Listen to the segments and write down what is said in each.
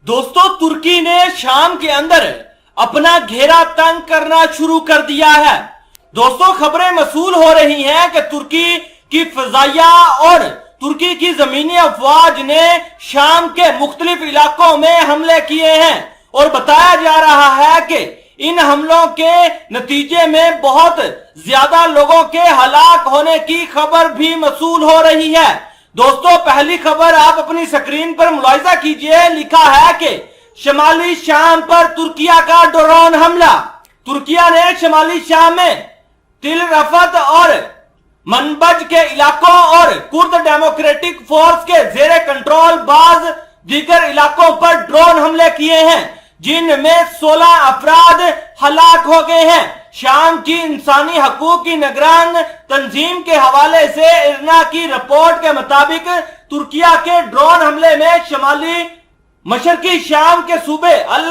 दोस्तों, तुर्की ने शाम के अंदर अपना घेरा तंग करना शुरू कर दिया है। दोस्तों, खबरें मसूल हो रही हैं कि तुर्की की फजाइया और तुर्की की जमीनी अफवाज ने शाम के मुख्तलिफ इलाकों में हमले किए हैं और बताया जा रहा है कि इन हमलों के नतीजे में बहुत ज्यादा लोगों के हलाक होने की खबर भी मसूल हो रही है। दोस्तों, पहली खबर आप अपनी स्क्रीन पर मुलाहिजा कीजिए। लिखा है कि शमाली शाम पर तुर्किया का ड्रोन हमला। तुर्किया ने शमाली शाम में तिल रफत और मनबज के इलाकों और कुर्द डेमोक्रेटिक फोर्स के जेरे कंट्रोल बाज दीगर इलाकों पर ड्रोन हमले किए हैं, जिनमें 16 अफराद हलाक हो गए हैं। शाम की इंसानी हकूक की निगरान तंजीम के हवाले से इरना की रिपोर्ट के मुताबिक तुर्किया के ड्रोन हमले में शमाली मशरकी शाम के सूबे अल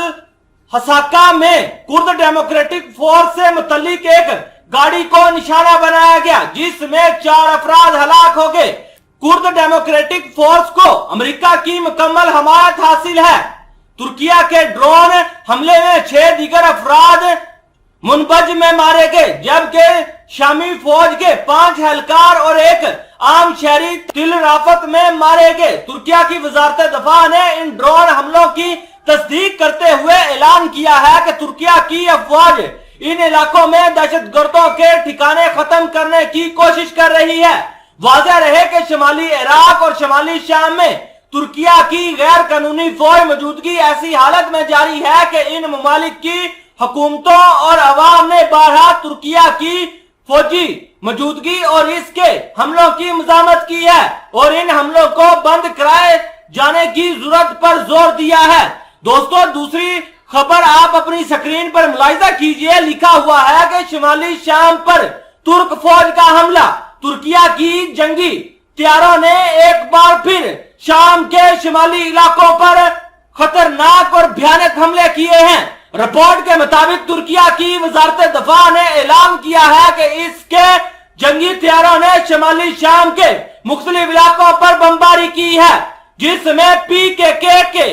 हसाका में कुर्द डेमोक्रेटिक फोर्स से मुतल्लिक एक गाड़ी को निशाना बनाया गया, जिसमें 4 अफराद हलाक हो गए। कुर्द डेमोक्रेटिक फोर्स को अमेरिका की मुकम्मल हमायत हासिल है। तुर्किया के ड्रोन हमले में 6 दीगर अफराद मुनबज में मारे गए, जबकि शामी फौज के 5 एहलकार और एक आम शहरी तिल राफत में मारे गए। तुर्किया की वजारत दफा ने इन ड्रोन हमलों की तस्दीक करते हुए ऐलान किया है कि तुर्किया की अफवाज इन इलाकों में दहशतगर्दों के ठिकाने खत्म करने की कोशिश कर रही है। वाज़ेह रहे कि शमाली इराक और शमाली शाम में तुर्किया की गैर कानूनी फौज मौजूदगी ऐसी हालत में जारी है कि इन ममालिक की हुकूमतों और अवाम ने बारहा तुर्किया की फौजी मौजूदगी और इसके हमलों की मज़ामत की है और इन हमलों को बंद कराए जाने की जरूरत पर जोर दिया है। दोस्तों, दूसरी खबर आप अपनी स्क्रीन पर मुलाहिजा कीजिए। लिखा हुआ है कि शमाली शाम पर तुर्क फौज का हमला। तुर्किया की जंगी त्यारों ने एक बार फिर शाम के शिमाली इलाकों पर खतरनाक और भयानक हमले किए हैं। रिपोर्ट के मुताबिक तुर्किया की वजारत दफा ने ऐलान किया है कि इसके जंगी त्यारों ने शिमाली शाम के मुख्तलिफ इलाकों पर बमबारी की है, जिसमें पीकेके के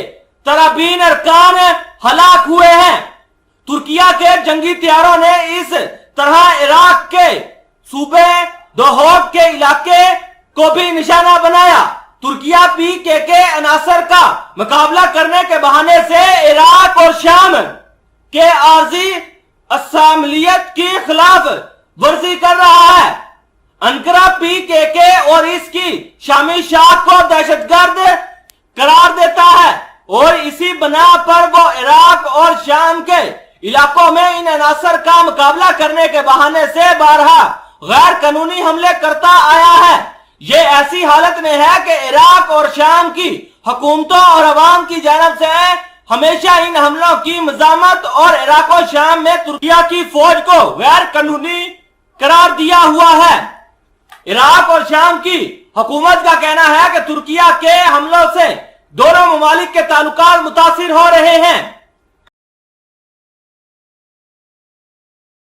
तराबीन अरकान हलाक हुए हैं। तुर्किया के जंगी त्यारों ने इस तरह इराक के सूबे दोहोक के इलाके को भी निशाना बनाया। तुर्किया पीकेके अनासर का मुकाबला करने के बहाने से इराक और शाम के आर्जी असामलियत की खिलाफ वर्जी कर रहा है। अंकारा पीकेके और इसकी शामी शाख को दहशतगर्द करार देता है और इसी बना पर वो इराक और शाम के इलाकों में इन अनासर का मुकाबला करने के बहाने से बारहा गैर कानूनी हमले करता आया है। ये ऐसी हालत में है कि इराक और शाम की हुकूमतों और अवाम की जानब से हमेशा इन हमलों की मज़ामत और इराक और शाम में तुर्किया की फौज को गैर कानूनी करार दिया हुआ है। इराक और शाम की हुकूमत का कहना है कि तुर्किया के हमलों से दोनों ममालिक के ताल्लुकात मुतासिर हो रहे हैं।